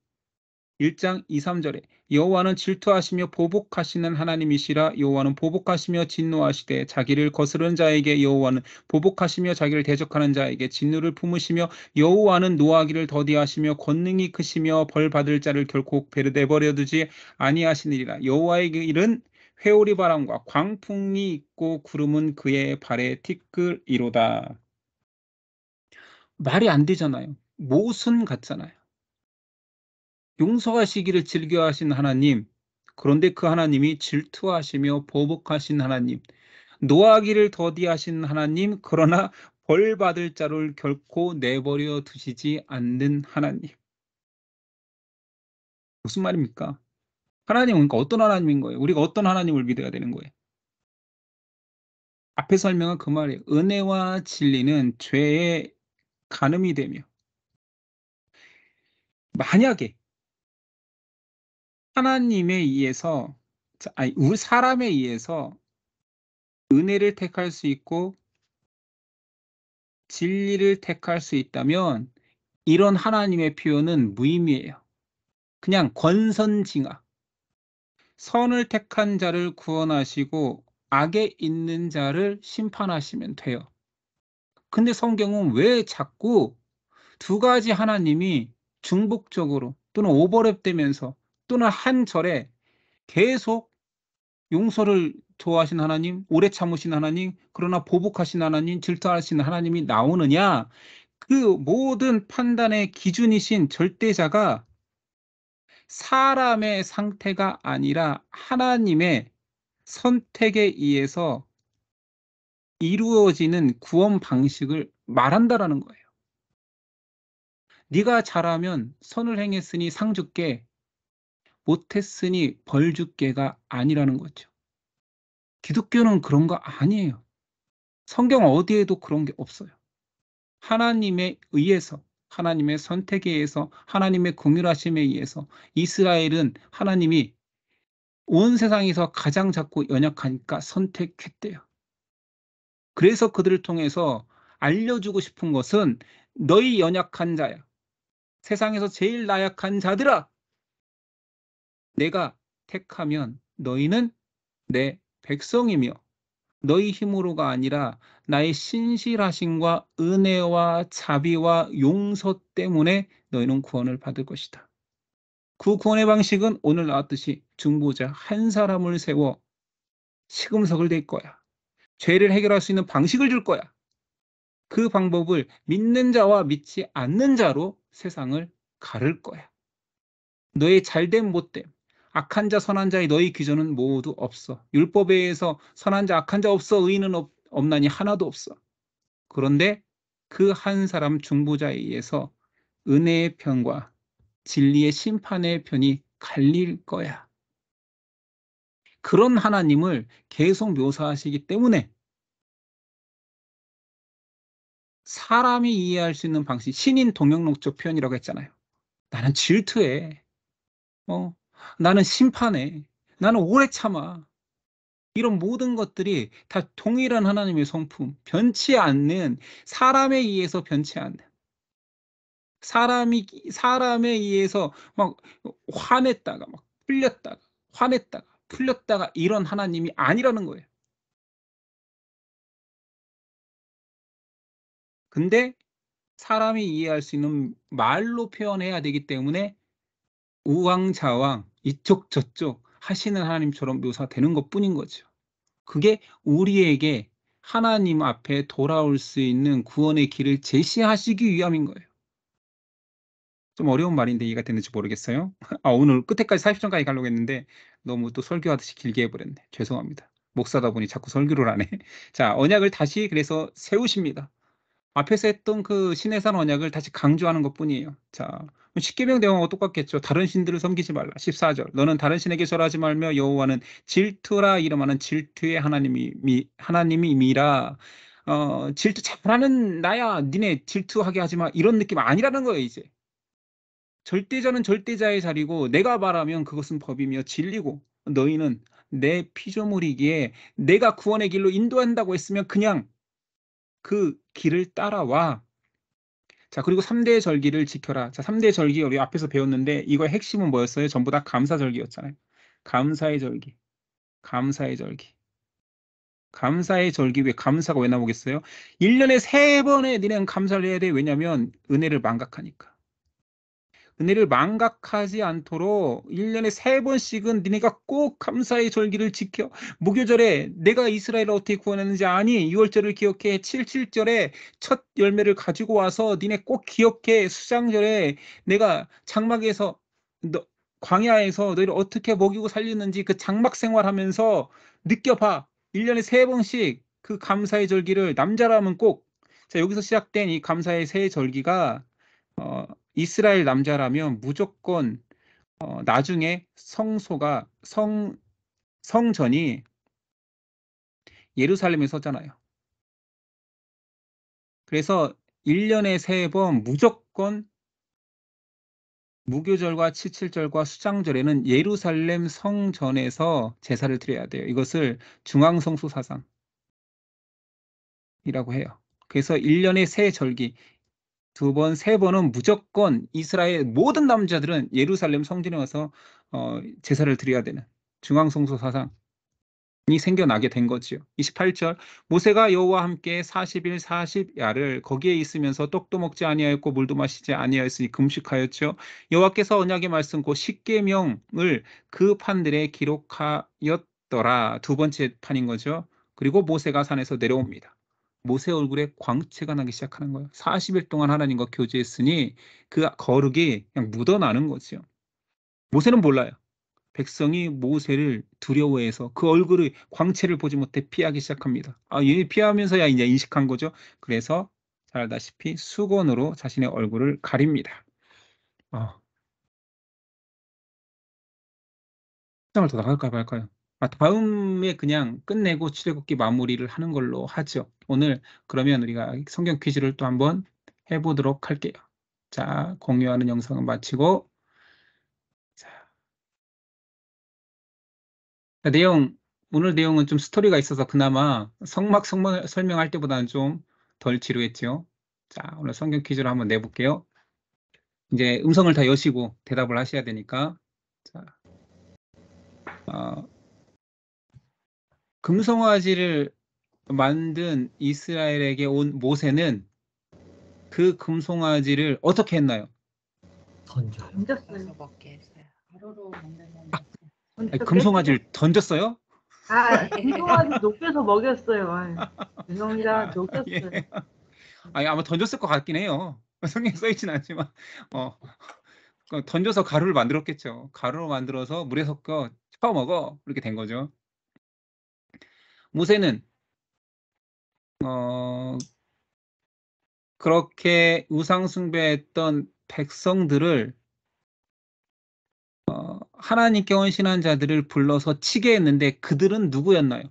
1장 2, 3절에 여호와는 질투하시며 보복하시는 하나님이시라. 여호와는 보복하시며 진노하시되 자기를 거스르는 자에게 여호와는 보복하시며 자기를 대적하는 자에게 진노를 품으시며 여호와는 노하기를 더디하시며 권능이 크시며 벌 받을 자를 결코 내버려 두지 아니하시느니라. 여호와의 일은 회오리 바람과 광풍이 있고 구름은 그의 발에 티끌이로다. 말이 안 되잖아요. 모순 같잖아요. 용서하시기를 즐겨하신 하나님, 그런데 그 하나님이 질투하시며 보복하신 하나님, 노하기를 더디하신 하나님, 그러나 벌 받을 자를 결코 내버려 두시지 않는 하나님. 무슨 말입니까? 하나님은 그러니까 어떤 하나님인 거예요? 우리가 어떤 하나님을 믿어야 되는 거예요? 앞에 설명은 그 말이에요. 은혜와 진리는 죄의 간음이 되며, 만약에 하나님에 의해서, 아니, 우리 사람에 의해서 은혜를 택할 수 있고 진리를 택할 수 있다면 이런 하나님의 표현은 무의미해요. 그냥 권선징악. 선을 택한 자를 구원하시고 악에 있는 자를 심판하시면 돼요. 근데 성경은 왜 자꾸 두 가지 하나님이 중복적으로 또는 오버랩되면서 또는 한 절에 계속 용서를 좋아하신 하나님, 오래 참으신 하나님, 그러나 보복하신 하나님, 질투하시는 하나님이 나오느냐? 그 모든 판단의 기준이신 절대자가 사람의 상태가 아니라 하나님의 선택에 의해서 이루어지는 구원 방식을 말한다라는 거예요. 네가 잘하면 선을 행했으니 상 줄게, 못했으니 벌 줄게가 아니라는 거죠. 기독교는 그런 거 아니에요. 성경 어디에도 그런 게 없어요. 하나님에 의해서, 하나님의 선택에 의해서, 하나님의 긍휼하심에 의해서 이스라엘은 하나님이 온 세상에서 가장 작고 연약하니까 선택했대요. 그래서 그들을 통해서 알려주고 싶은 것은 너희 연약한 자야. 세상에서 제일 나약한 자들아. 내가 택하면 너희는 내 백성이며 너희 힘으로가 아니라 나의 신실하심과 은혜와 자비와 용서 때문에 너희는 구원을 받을 것이다. 그 구원의 방식은 오늘 나왔듯이 중보자 한 사람을 세워 시금석을 댈 거야. 죄를 해결할 수 있는 방식을 줄 거야. 그 방법을 믿는 자와 믿지 않는 자로 세상을 가를 거야. 너의 잘됨 못됨, 악한 자 선한 자의 너희 기준은 모두 없어. 율법에 의해서 선한 자 악한 자 없어, 의인은 없나니 하나도 없어. 그런데 그 한 사람 중보자에 의해서 은혜의 편과 진리의 심판의 편이 갈릴 거야. 그런 하나님을 계속 묘사하시기 때문에 사람이 이해할 수 있는 방식, 신인 동영록적 표현이라고 했잖아요. 나는 질투해. 나는 심판해. 나는 오래 참아. 이런 모든 것들이 다 동일한 하나님의 성품, 변치 않는, 사람에 의해서 변치 않는, 사람에 의해서 막 화냈다가 막 풀렸다가 화냈다가 풀렸다가 이런 하나님이 아니라는 거예요. 근데 사람이 이해할 수 있는 말로 표현해야 되기 때문에 우왕좌왕 이쪽 저쪽 하시는 하나님처럼 묘사되는 것뿐인 거죠. 그게 우리에게 하나님 앞에 돌아올 수 있는 구원의 길을 제시하시기 위함인 거예요. 좀 어려운 말인데 이해가 되는지 모르겠어요. 오늘 끝에까지 40점까지 가려고 했는데 너무 또 설교하듯이 길게 해버렸네. 죄송합니다. 목사다 보니 자꾸 설교를 하네. 자, 언약을 다시 그래서 세우십니다. 앞에서 했던 그 신의 산 언약을 다시 강조하는 것뿐이에요. 자, 십계명 내용하고 똑같겠죠. 다른 신들을 섬기지 말라. 14절. 너는 다른 신에게 절하지 말며 여호와는 질투라 이름하는 질투의 하나님이미라. 질투 잘하는 나야. 니네 질투하게 하지 마. 이런 느낌 아니라는 거예요, 이제. 절대자는 절대자의 자리고 내가 말하면 그것은 법이며 진리고 너희는 내 피조물이기에 내가 구원의 길로 인도한다고 했으면 그냥 그 길을 따라와. 자, 그리고 3대 절기를 지켜라. 자, 3대 절기 우리 앞에서 배웠는데 이거의 핵심은 뭐였어요? 전부 다 감사절기였잖아요. 감사의 절기. 감사의 절기. 감사의 절기. 왜 감사가 왜 나오겠어요? 1년에 3번에 니네는 감사를 해야 돼. 왜냐면 은혜를 망각하니까. 은혜를 망각하지 않도록 1년에 3번씩은 니네가 꼭 감사의 절기를 지켜. 무교절에 내가 이스라엘을 어떻게 구원했는지 아니? 6월절을 기억해. 77절에 첫 열매를 가지고 와서 니네 꼭 기억해. 수장절에 내가 장막에서 광야에서 너희를 어떻게 먹이고 살렸는지 그 장막 생활하면서 느껴봐. 1년에 3번씩 그 감사의 절기를 남자라면 꼭. 자, 여기서 시작된 이 감사의 새 절기가 이스라엘 남자라면 무조건 나중에 성전이 예루살렘에 서잖아요. 그래서 1년에 3번 무조건 무교절과 칠칠절과 수장절에는 예루살렘 성전에서 제사를 드려야 돼요. 이것을 중앙성소사상이라고 해요. 그래서 1년에 세 절기, 2번, 3번은 무조건 이스라엘 모든 남자들은 예루살렘 성전에 와서 제사를 드려야 되는 중앙성소 사상이 생겨나게 된 거지요. 28절 모세가 여호와와 함께 40일 40야를 거기에 있으면서 떡도 먹지 아니하였고 물도 마시지 아니하였으니 금식하였죠. 여호와께서 언약의 말씀 곧 십계명을 그 판들에 기록하였더라. 두 번째 판인 거죠. 그리고 모세가 산에서 내려옵니다. 모세 얼굴에 광채가 나기 시작하는 거예요. 40일 동안 하나님과 교제했으니 그 거룩이 그냥 묻어나는 거죠. 모세는 몰라요. 백성이 모세를 두려워해서 그 얼굴의 광채를 보지 못해 피하기 시작합니다. 얘 피하면서야 이제 인식한 거죠. 그래서 잘 알다시피 수건으로 자신의 얼굴을 가립니다. 장을 더 나갈까 말까요? 다음에 그냥 끝내고 출애굽기 마무리를 하는 걸로 하죠. 오늘 그러면 우리가 성경 퀴즈를 또 한번 해보도록 할게요. 자, 공유하는 영상은 마치고 자, 오늘 내용은 좀 스토리가 있어서 그나마 성막 설명할 때보다는 좀 덜 지루했죠. 자, 오늘 성경 퀴즈를 한번 내볼게요. 이제 음성을 다 여시고 대답을 하셔야 되니까. 자, 금송아지를 만든 이스라엘에게 온 모세는 그 금송아지를 어떻게 했나요? 던졌어요. 먹게 했어요. 금송아지를 던졌어요? 금송아지 녹여서 먹였어요. 죄송합니다. 녹였어요. 예. 아마 던졌을 것 같긴 해요. 성경에 써있진 않지만 던져서 가루를 만들었겠죠. 가루로 만들어서 물에 섞어 쳐 먹어. 그렇게 된 거죠. 모세는 그렇게 우상 숭배했던 백성들을 하나님께 헌신한 자들을 불러서 치게 했는데 그들은 누구였나요?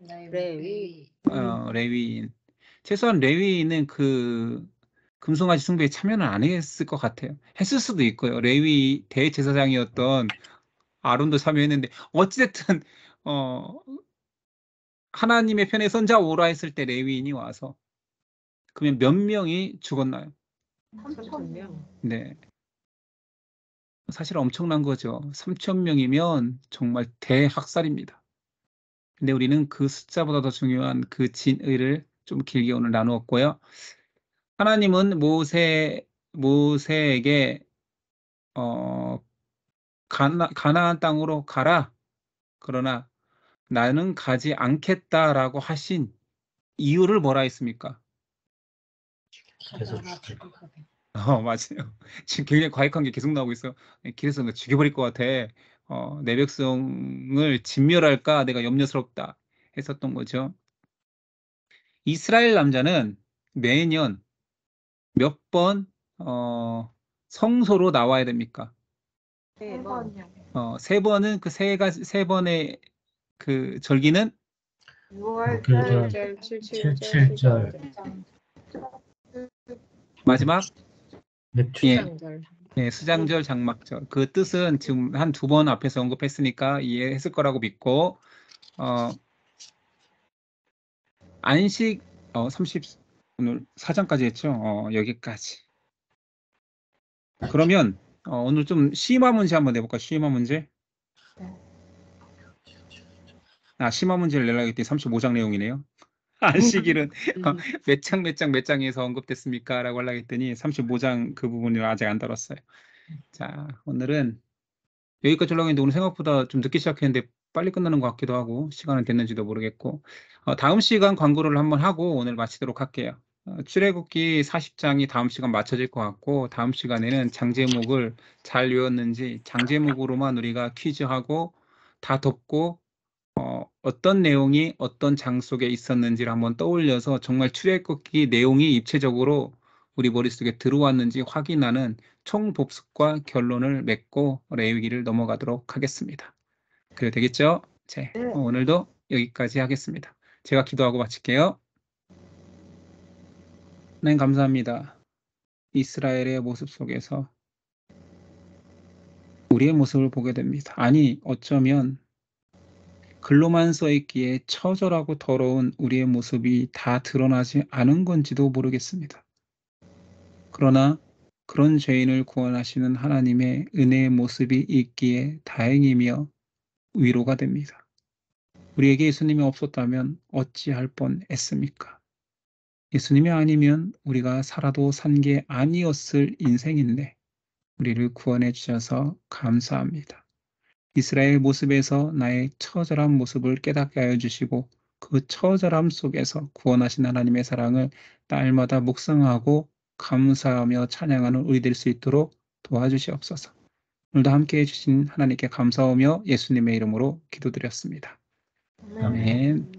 레위. 레위인. 최소한 레위인은 그 금송아지 숭배에 참여는 안 했을 것 같아요. 했을 수도 있고요. 레위 대제사장이었던 아론도 참여했는데 어찌됐든 하나님의 편에 선자 오라 했을 때 레위인이 와서 그러면 몇 명이 죽었나요? 3,000명. 네. 사실 엄청난 거죠. 3,000명이면 정말 대학살입니다. 근데 우리는 그 숫자보다 더 중요한 그 진의를 좀 길게 오늘 나누었고요. 하나님은 모세에게 가나안 땅으로 가라. 그러나 나는 가지 않겠다라고 하신 이유를 뭐라 했습니까? 계속 죽일까. 맞아요. 지금 굉장히 과격한 게 계속 나오고 있어요. 길에서 나 죽여버릴 것 같아. 내 백성을 진멸할까 내가 염려스럽다 했었던 거죠. 이스라엘 남자는 매년 몇 번 성소로 나와야 됩니까? 네, 1번요. 3번은 세 번의 그 절기는 6월절, 6절, 7절. 7절, 마지막 맥주. 예, 수장절. 수장절, 장막절. 그 뜻은 지금 한 2번 앞에서 언급했으니까 이해했을 거라고 믿고 안식 오늘 4장까지 했죠. 여기까지. 그러면 오늘 좀 심화 문제 한번 내볼까? 심화 문제. 심화 문제를 내려고 했더니 35장 내용이네요. 안식일은 몇 장에서 언급됐습니까? 라고 하려고 했더니 35장 그 부분을 아직 안 다뤘어요. 자, 오늘은 여기까지 하려고 했는데 오늘 생각보다 좀 늦게 시작했는데 빨리 끝나는 것 같기도 하고 시간은 됐는지도 모르겠고 다음 시간 광고를 한번 하고 오늘 마치도록 할게요. 출애굽기 40장이 다음 시간 맞춰질 것 같고 다음 시간에는 장제목을 잘 외웠는지 장제목으로만 우리가 퀴즈하고 다 덮고 어떤 내용이 어떤 장 속에 있었는지를 한번 떠올려서 정말 출애굽기 내용이 입체적으로 우리 머릿속에 들어왔는지 확인하는 총복습과 결론을 맺고 레위기를 넘어가도록 하겠습니다. 그래 되겠죠? 네, 오늘도 여기까지 하겠습니다. 제가 기도하고 마칠게요. 하나님 감사합니다. 이스라엘의 모습 속에서 우리의 모습을 보게 됩니다. 아니 어쩌면 글로만 써있기에 처절하고 더러운 우리의 모습이 다 드러나지 않은 건지도 모르겠습니다. 그러나 그런 죄인을 구원하시는 하나님의 은혜의 모습이 있기에 다행이며 위로가 됩니다. 우리에게 예수님이 없었다면 어찌할 뻔했습니까? 예수님이 아니면 우리가 살아도 산 게 아니었을 인생인데 우리를 구원해 주셔서 감사합니다. 이스라엘 모습에서 나의 처절한 모습을 깨닫게 하여 주시고 그 처절함 속에서 구원하신 하나님의 사랑을 날마다 묵상하고 감사하며 찬양하는 우리 될 수 있도록 도와주시옵소서. 오늘도 함께해 주신 하나님께 감사하며 예수님의 이름으로 기도드렸습니다. 아멘.